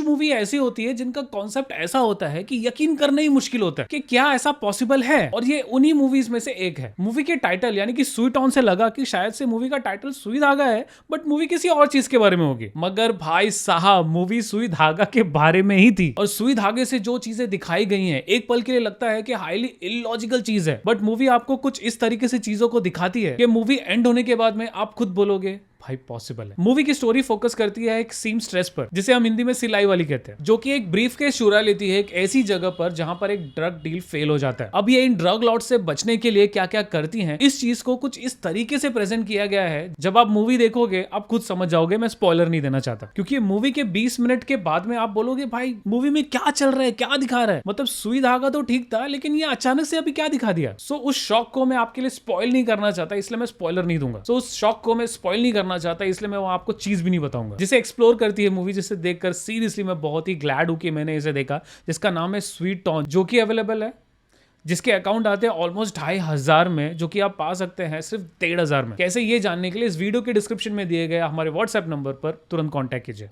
कुछ मूवी ऐसी होती है जिनका कॉन्सेप्ट ऐसा होता है कि यकीन करना ही मुश्किल होता है कि क्या ऐसा पॉसिबल है, और ये उन्हीं मूवीज में से एक है। मूवी के टाइटल यानी कि स्वीट ऑन से लगा कि शायद से मूवी का टाइटल सुई धागा है, बट मूवी किसी और चीज के बारे में होगी। मगर भाई साहब, मूवी सुई धागा के बारे में ही थी, और सुई धागे से जो चीजें दिखाई गई हैं एक पल के लिए लगता है कि हाईली इलॉजिकल चीज है, बट मूवी आपको कुछ इस तरीके से चीजों को दिखाती है कि मूवी एंड होने के बाद में आप खुद बोलोगे भाई पॉसिबल है। मूवी की स्टोरी फोकस करती है एक सीम स्ट्रेस पर, जिसे हम हिंदी में सिलाई वाली कहते हैं, जो कि एक ब्रीफ केस चुरा लेती है एक ऐसी जगह पर जहां पर एक ड्रग डील फेल हो जाता है। अब ये इन ड्रग लॉर्ड से बचने के लिए क्या क्या करती हैं, इस चीज को कुछ इस तरीके से प्रेजेंट किया गया है, जब आप मूवी देखोगे आप खुद समझ जाओगे। मैं स्पॉइलर नहीं देना चाहता, क्योंकि मूवी के 20 मिनट के बाद में आप बोलोगे भाई मूवी में क्या चल रहा है, क्या दिखा रहा है। मतलब सुई धागा तो ठीक था, लेकिन ये अचानक से अभी क्या दिखा दिया। सो उस शॉक को मैं आपके लिए स्पॉइल नहीं करना चाहता, इसलिए मैं स्पॉइलर नहीं दूंगा। सो उस शॉक को मैं स्पॉइल नहीं करना चाहता, इसलिए मैं आपको चीज भी नहीं बताऊंगा जिसे एक्सप्लोर करती है मूवी, जिसे देखकर सीरियसली मैं बहुत ही ग्लैड हूं कि मैंने इसे देखा, जिसका नाम है स्वीट टॉन, जो कि अवेलेबल है, जिसके अकाउंट आते हैं ऑलमोस्ट 2500 में, जो कि आप पा सकते हैं सिर्फ 1500 में। कैसे ये जानने के लिए इस वीडियो के डिस्क्रिप्शन में दिए गए हमारे व्हाट्सएप नंबर पर तुरंत कॉन्टैक्ट कीजिए।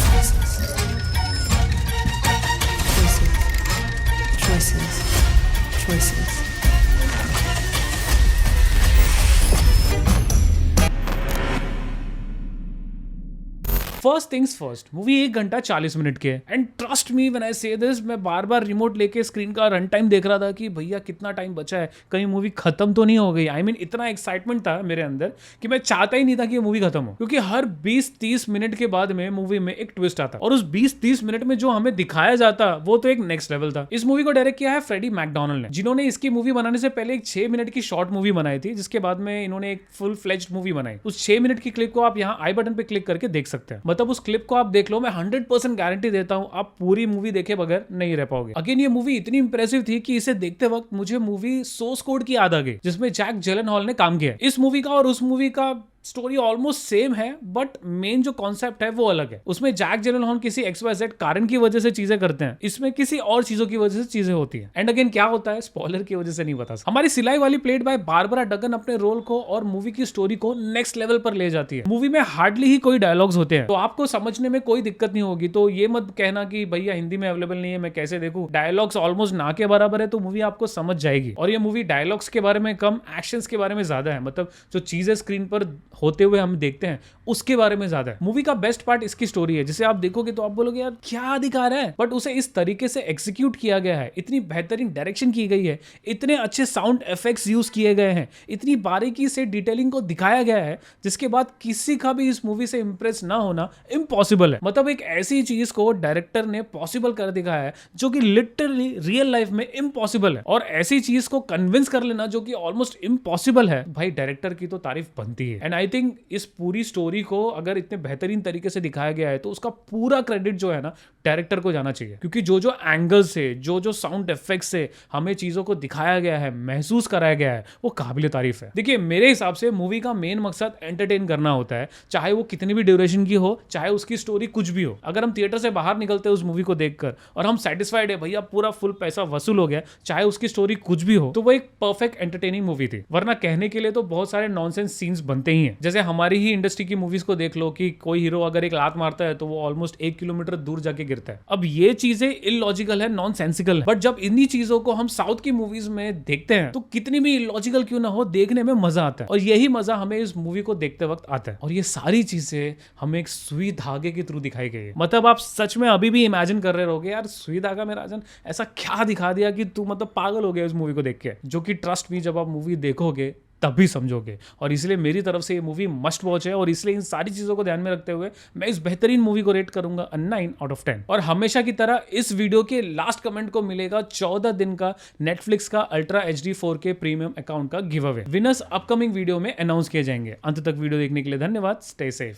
फर्स्ट थिंग्स फर्स्ट, मूवी 1 घंटा 40 मिनट के है, and trust me when I से दिस, मैं बार बार रिमोट लेके स्क्रीन का रन टाइम देख रहा था कि भैया कितना टाइम बचा है, कहीं मूवी खत्म तो नहीं हो गई। I mean, इतना एक्साइटमेंट था मेरे अंदर कि मैं चाहता ही नहीं था कि ये मूवी खत्म हो, क्योंकि हर 20-30 मिनट के बाद में मूवी में एक ट्विस्ट आता, और उस 20-30 मिनट में जो हमें दिखाया जाता वो तो एक नेक्स्ट लेवल था। इस मूवी को डायरेक्ट किया है फ्रेडी मैकडोनाल्ड ने, जिन्होंने इसकी मूवी बनाने से पहले एक 6 मिनट की शॉर्ट मूवी बनाई थी, जिसके बाद में इन्होंने एक फुल फ्लेज्ड मूवी बनाई। उस 6 मिनट की क्लिप को आप यहाँ आई बटन पे क्लिक करके देख सकते हैं। मतलब उस क्लिप को आप देख लो, मैं 100% गारंटी देता हूं आप पूरी मूवी देखे बगैर नहीं रह पाओगे। अगेन ये मूवी इतनी इंप्रेसिव थी कि इसे देखते वक्त मुझे मूवी सोर्स कोड की याद आ गई, जिसमें जैक जिलेनहॉल ने काम किया है। इस मूवी का और उस मूवी का स्टोरी ऑलमोस्ट सेम है, बट मेन जो कॉन्सेप्ट है वो अलग है। उसमें जैक जिलेनहॉल किसी XYZ कारण की वजह से चीजें करते हैं, इसमें किसी और चीजों की वजह से चीजें होती हैं। एंड अगेन क्या होता है स्पॉइलर की वजह से नहीं बता सकता। हमारी सिलाई वाली प्लेड बाय बारबरा डगन अपने रोल को और मूवी की स्टोरी को नेक्स्ट लेवल पर ले जाती है। मूवी में हार्डली ही कोई डायलॉग्स होते हैं, तो आपको समझने में कोई दिक्कत नहीं होगी। तो ये मत कहना कि भैया हिंदी में अवेलेबल नहीं है, मैं कैसे देखूं। डायलॉग्स ऑलमोस्ट ना के बराबर है, तो मूवी आपको समझ जाएगी। और ये मूवी डायलॉग्स के बारे में कम, एक्शंस के बारे में ज्यादा है। मतलब जो चीजें स्क्रीन पर होते हुए हम देखते हैं उसके बारे में ज्यादा है। मूवी का बेस्ट पार्ट इसकी स्टोरी है, जिसे आप देखोगे तो आप बोलोगे यार क्या दिखा रहा है, बट उसे इस तरीके से एग्जीक्यूट किया गया है, इतनी बेहतरीन डायरेक्शन की गई है, इतने अच्छे साउंड इफेक्ट्स यूज किए गए हैं, इतनी बारीकी से डिटेलिंग को दिखाया गया है, जिसके बाद किसी का भी इस मूवी से इंप्रेस ना होना इम्पॉसिबल है। मतलब एक ऐसी चीज को डायरेक्टर ने पॉसिबल कर दिखाया है जो कि लिटरली रियल लाइफ में इम्पॉसिबल है, और ऐसी चीज को कन्विंस कर लेना जो कि ऑलमोस्ट इम्पॉसिबल है, भाई डायरेक्टर की तो तारीफ बनती है। एंड आई थिंक इस पूरी स्टोरी को अगर इतने बेहतरीन तरीके से दिखाया गया है तो उसका पूरा क्रेडिट जो है ना डायरेक्टर को जाना चाहिए, क्योंकि जो जो एंगल से, जो जो साउंड इफेक्ट से हमें चीजों को दिखाया गया है, महसूस कराया गया है, वो काबिल तारीफ है। देखिए मेरे हिसाब से मूवी का मेन मकसद एंटरटेन करना होता है, चाहे वो कितनी भी ड्यूरेशन की हो, चाहे उसकी स्टोरी कुछ भी हो। अगर हम थिएटर से बाहर निकलते हैं उस मूवी को देखकर और हम सेटिस्फाइड है भैया पूरा फुल पैसा वसूल हो गया, चाहे उसकी स्टोरी कुछ भी हो, तो वो एक परफेक्ट एंटरटेनिंग मूवी थी। वरना कहने के लिए तो बहुत सारे नॉनसेंस सीन्स बनते ही हैं। जैसे हमारी ही इंडस्ट्री की मूवीज को देख लो कि कोई हीरो अगर एक लात मारता है तो वो ऑलमोस्ट 1 किलोमीटर दूर जाके गिरता है। अब ये चीजें इलॉजिकल है, नॉनसेंसिकल है, बट जब इन्हीं चीजों को हम साउथ की मूवीज में देखते हैं तो कितनी भी इलॉजिकल क्यों ना हो, देखने में मजा आता है। और यही मजा हमें इस मूवी को देखते वक्त आता है। और ये सारी चीजें हमें एक सुई धागे के थ्रू दिखाई गई है। मतलब आप सच में अभी भी इमेजिन कर रहे रहोगे यार सुई धागा में राजन ऐसा क्या दिखा दिया कि तू मतलब पागल हो गया इस मूवी को देख के, जो कि ट्रस्ट मी जब आप मूवी देखोगे तभी समझोगे। और इसलिए मेरी तरफ से ये मूवी मस्ट वॉच है, और इसलिए इन सारी चीजों को ध्यान में रखते हुए मैं इस बेहतरीन मूवी को रेट करूंगा 9 आउट ऑफ 10। और हमेशा की तरह इस वीडियो के लास्ट कमेंट को मिलेगा 14 दिन का नेटफ्लिक्स का ultra HD 4K premium account का give away. Winners upcoming video में अनाउंस किए जाएंगे। अंत तक वीडियो देखने के लिए धन्यवाद। Stay safe.